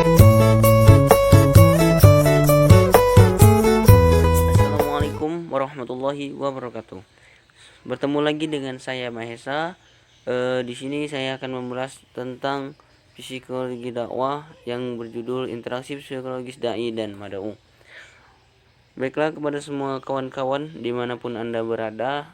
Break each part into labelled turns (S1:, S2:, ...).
S1: Assalamualaikum warahmatullahi wabarakatuh. Bertemu lagi dengan saya Mahesa. Di sini saya akan membahas tentang psikologi dakwah yang berjudul Interaksi Psikologis Dai dan Mad'u. Baiklah, kepada semua kawan-kawan dimanapun Anda berada,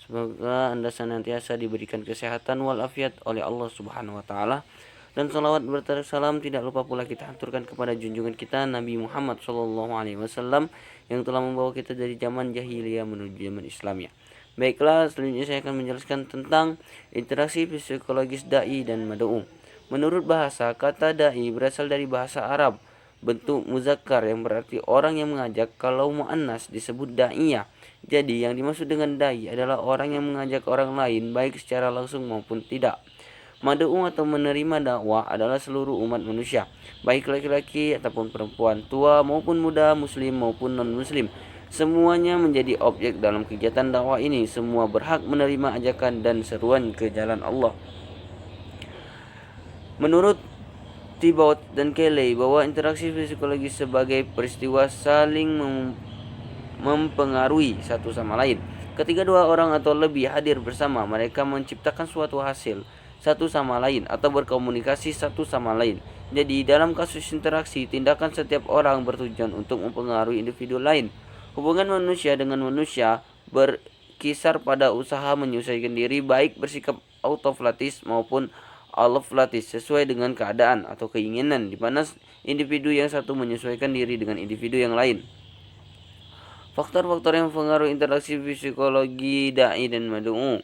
S1: semoga Anda senantiasa diberikan kesehatan walafiat oleh Allah Subhanahu wa Ta'ala. Dan salawat bersalam tidak lupa pula kita aturkan kepada junjungan kita Nabi Muhammad SAW yang telah membawa kita dari zaman jahiliyah menuju zaman Islamiyah. Baiklah, selanjutnya saya akan menjelaskan tentang interaksi psikologis dai dan mad'u. Menurut bahasa, kata dai berasal dari bahasa Arab, bentuk muzakkar yang berarti orang yang mengajak. Kalau muannas disebut da'iyah. Jadi yang dimaksud dengan dai adalah orang yang mengajak orang lain baik secara langsung maupun tidak. Mad'u atau menerima dakwah adalah seluruh umat manusia, baik laki-laki ataupun perempuan, tua maupun muda, muslim maupun non-muslim. Semuanya menjadi objek dalam kegiatan dakwah ini. Semua berhak menerima ajakan dan seruan ke jalan Allah. Menurut Thibaut dan Kelly, bahwa interaksi psikologis sebagai peristiwa saling mempengaruhi satu sama lain. Ketika dua orang atau lebih hadir bersama, mereka menciptakan suatu hasil satu sama lain atau berkomunikasi satu sama lain. Jadi dalam kasus interaksi, tindakan setiap orang bertujuan untuk mempengaruhi individu lain. Hubungan manusia dengan manusia berkisar pada usaha menyesuaikan diri, baik bersikap autoflatis maupun aloflatis, sesuai dengan keadaan atau keinginan, di mana individu yang satu menyesuaikan diri dengan individu yang lain. Faktor-faktor yang mempengaruhi interaksi psikologi dai dan mad'u.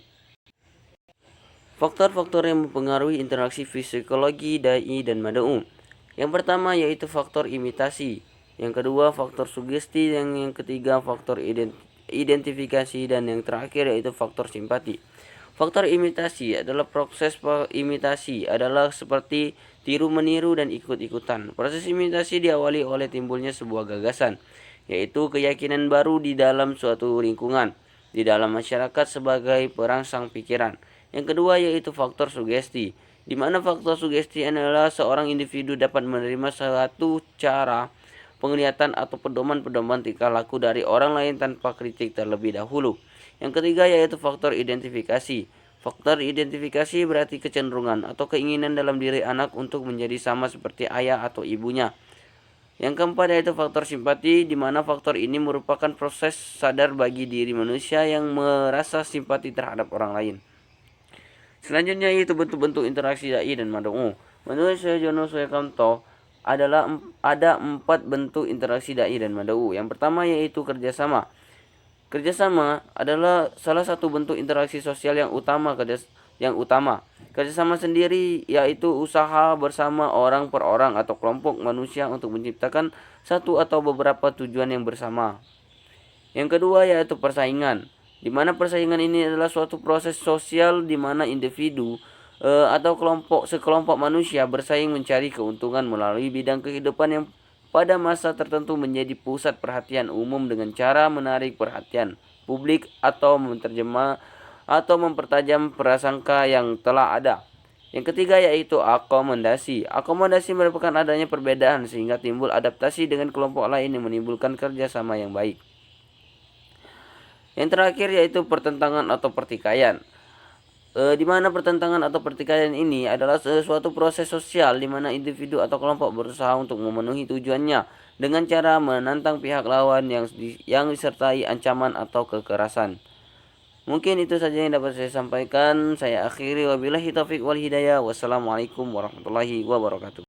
S1: Faktor-faktor yang mempengaruhi interaksi psikologi dai dan mad'u. Yang pertama yaitu faktor imitasi, yang kedua faktor sugesti, yang ketiga faktor identifikasi, dan yang terakhir yaitu faktor simpati. Faktor imitasi adalah proses imitasi adalah seperti tiru meniru dan ikut-ikutan. Proses imitasi diawali oleh timbulnya sebuah gagasan, yaitu keyakinan baru di dalam suatu lingkungan, di dalam masyarakat sebagai perangsang pikiran. Yang kedua yaitu faktor sugesti, di mana faktor sugesti adalah seorang individu dapat menerima suatu cara penglihatan atau pedoman-pedoman tingkah laku dari orang lain tanpa kritik terlebih dahulu. Yang ketiga yaitu faktor identifikasi. Faktor identifikasi berarti kecenderungan atau keinginan dalam diri anak untuk menjadi sama seperti ayah atau ibunya. Yang keempat yaitu faktor simpati, di mana faktor ini merupakan proses sadar bagi diri manusia yang merasa simpati terhadap orang lain. Selanjutnya yaitu bentuk-bentuk interaksi dai dan mad'u. Menurut Syekh Jono Suyakamto, ada 4 bentuk interaksi dai dan mad'u. Yang pertama yaitu kerjasama. Kerjasama adalah salah satu bentuk interaksi sosial yang utama. Kerjasama sendiri yaitu usaha bersama orang per orang atau kelompok manusia untuk menciptakan satu atau beberapa tujuan yang bersama. Yang kedua yaitu persaingan, di mana persaingan ini adalah suatu proses sosial di mana individu atau sekelompok manusia bersaing mencari keuntungan melalui bidang kehidupan yang pada masa tertentu menjadi pusat perhatian umum dengan cara menarik perhatian publik atau mempertajam prasangka yang telah ada. Yang ketiga yaitu akomodasi. Akomodasi merupakan adanya perbedaan sehingga timbul adaptasi dengan kelompok lain yang menimbulkan kerjasama yang baik. Yang terakhir yaitu pertentangan atau pertikaian. Di mana pertentangan atau pertikaian ini adalah suatu proses sosial di mana individu atau kelompok berusaha untuk memenuhi tujuannya dengan cara menantang pihak lawan yang disertai ancaman atau kekerasan. Mungkin itu saja yang dapat saya sampaikan. Saya akhiri, wabillahi taufiq wal hidayah. Wassalamualaikum warahmatullahi wabarakatuh.